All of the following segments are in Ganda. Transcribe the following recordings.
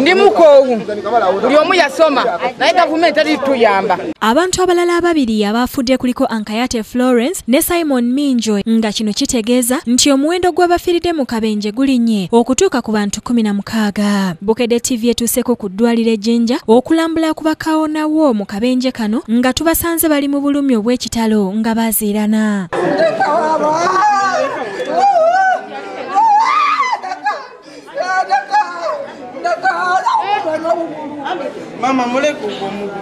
ndi mukoowu buli omu yasoma naye gavumenti teri tuyamba. Abantu abalala ababiri abafudde kuliko Ankayate Florence ne Simon Minjo nga kino kitegeeza nti omuwendo gw'abafiiridde mu kabenje gulinnye okutuuka ku bantu 16. Bukedde TV etuuseko ku ddwaliro Jinja okulambula ku bakaawonawo mu kabenje kano nga tubasanze bali mu bulumi obw'ekitalo nga baziirana.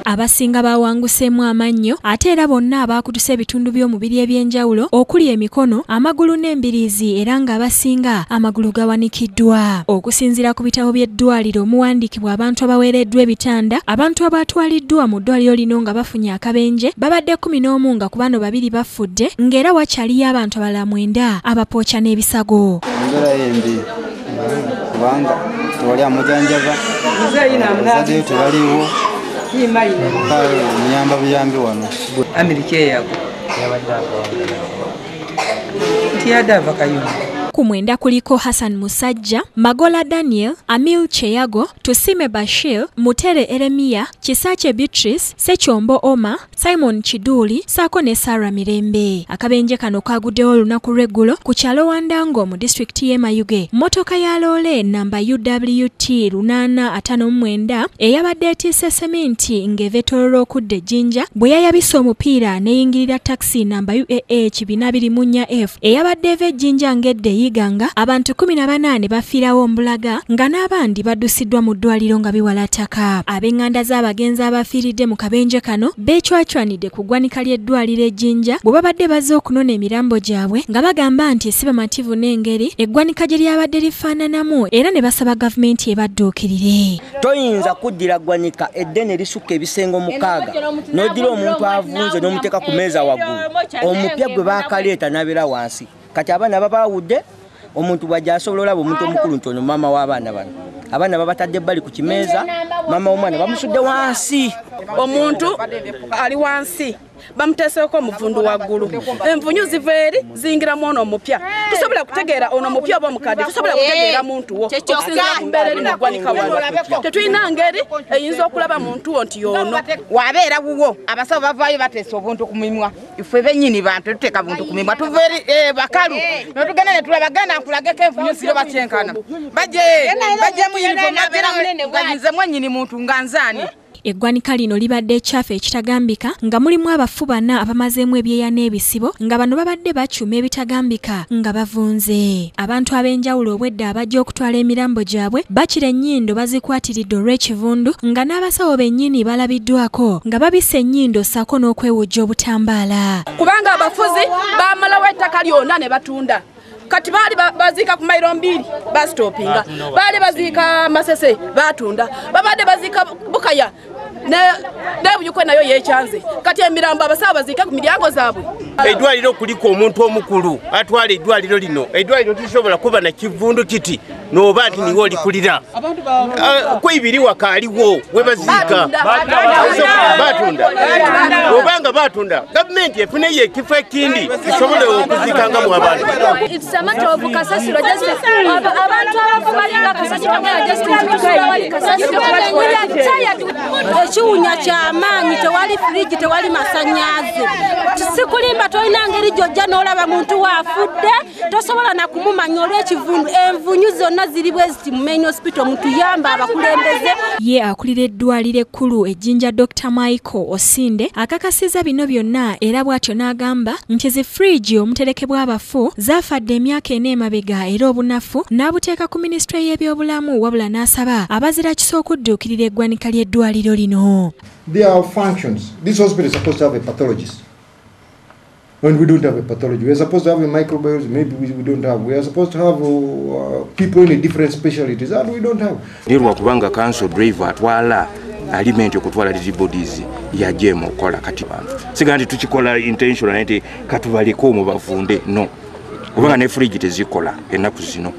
Abasinga bawanguseemu amannyo ate era bonna abaakutuse ebitundu by'omubiri eby'enjawulo okuli emikono, amagulu n'embiriizi era ng'abasinga amagulu gawanikiddwa. Okusinziira ku bitabo by'eddwaliro omuwandiikibwa abantu abaweereddwa ebitanda, abantu abaatwaliddwa mu ddwaliro lino nga bafunye akabenje babadde 11 nga ku bano 2 bafudde ng'era wakyaliyo abantu abalala 9 abapookya n'ebisago. Kubanga tewali amujanjaba azaddeyo tebaliwo muyamba buyambi wano Amerika eyago nti yadava kayumba. Ku mwenda kuliko Hassan Musajja, Magola Daniel, Amil Cheyago, Tusime Bashir, Mutere Eremia, Kisache Beatrice, Sekyombo Oma, Simon Chiduli, Sako ne Sarah Mirembe. Akabenje kano kaguddewo olunaku lw'eggulo ku kyalo Wandango mu disitulikiti y'e Mayuge. Mmotoka ya loole namba UWT 859 eyabadde etiise seminti ng'eva etoloola okudda Jinja bwe yayabisa omupiira n'eyingirira taxi namba UAH 224F eyabadde eva Jinja ng'edde yiganga abantu 18 bafiirawo mbulaga nga n'abandi baddusiddwa mu ddwaliro nga biwalataka. Ab'enganda z'abagenzi abafiiridde mu kabenje kano beecwacwanidde ku ggwanika ly'eddwaliro Jinja bwe babadde bazze okunona emirambo gyabwe nga bagamba nti si bamativu n'engeri eggwanika gye lyabadde lifaananamu era ne basaba gavumenti ebadduukirire. Toyinza kuddira ggwanika eddene lisukka ebisengo 6 n'oddira omuntu avunze n'omuteeka ku meeza waggulu omupya gwe baakaleeta n'abeera wansi. Kati abaana babaawudde omuntu bw'ajja asobola olaba omuntu omukulu ntono maama w'abaana bano. Abaana babatadde bali ku kimeeza, maama w'omwana bamusudde wansi. Omuntu ali wansi bamuteeseko omuvundu waggulu. Envunyu ziva eri zingira mu ono omupya. Tusobola kutegeera ono omupya oba omukadde, tusobola kutegeera muntu wo okusinziira ku mbeera eri mu ggwanika wano. Tetulina ngeri eyinza okulaba muntu wo nti y'ono. Wabeera wuwo abasawo bavaayo bateesa obuntu ku mimwa. Ife bennyini bantu tuteeka buntu ku mimwa tuva eri bakalu netugenda ne tulabagana nkulageko envunyu ziro bakyenkana bajje mu yunifomu abeera nga nze mwennyini muntu nga nzaani. Eggwanika lino libadde ekyafu ekitagambika nga mulimu abafu 4 abamazeemu ebyeya n'ebisibo nga bano babadde bakyuma ebitagambika nga bavunze. Abantu ab'enjawulo obwedda abajja okutwala emirambo gyabwe bakira ennyindo bazikwatiridde olw'ekivundu nga n'abasawo bennyini balabiddwako nga babisa ennyindo ssaako n'okwewujja obutambaala. Kubanga abafuzi baamalawo ettaka lyonna ne batunda. Kati baali baziika ku mayiro 2 bastopinga, baali baziika Masese batunda, babadde baziika Bukaya n'ebuyukwe nayo yeekyanze. Kati emirambo abasawo baziika ku miryango zaabwe. Eddwaliro kuliko omuntu omukulu atwala eddwaliro lino. Eddwaliro tusobola kuba na kivundu kiti n'oba nti niwo olikulira. Kwebiri wakaaliwo we baziika batunda. Obanga batunda gavumenti efuneyo ekifo ekindi kisobole okuziikangamu abantu. Abantu abafubalira kasasiro nga ekiwunya ky'amaanyi tewali firiji tewali masanyaze. Sikulimba tolina ngeri gyojja n'olaba muntu waafudde tosobola na kumumanya olw'ekivundu. Envunyu zonna ziri bwe ziti mu main hospital mutuyamba abakulembeze. Ye akulira eddwaliro ekkulu Ejjinja Dr. Michael Osinde akakasiza bino byonna era bw'atyo n'agamba nti zi firiji omuterekebwa abafu zaafadde emyaka 4 emabega era obunafu n'abuteeka ku minisitule y'ebyobulamu wabula n'asaba abazira kiso okudduukirira eggwanika ly'eddwaliro lino. There are functions. This hospital is supposed to have a pathologist. When we don't have a pathology, we are supposed to have a microbiologist. Maybe we don't have. We are supposed to have people in a different specialties, and we don't have. Nirwa kubanga council driver atwala aliment okutwala disease bodies ya jemo kola kati bantu. Sigandi tukikola intentional nti katubaliko mu bavunde no. Kubanga ne fridge tezikola enaku zino.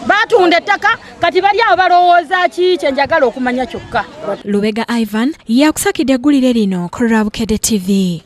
Batunda ettaka kati bali awo balowooza ki kyenjagala okumanya kyokka. Lubega Ivan yakusakidde eggulire lino ku Bukedde TV.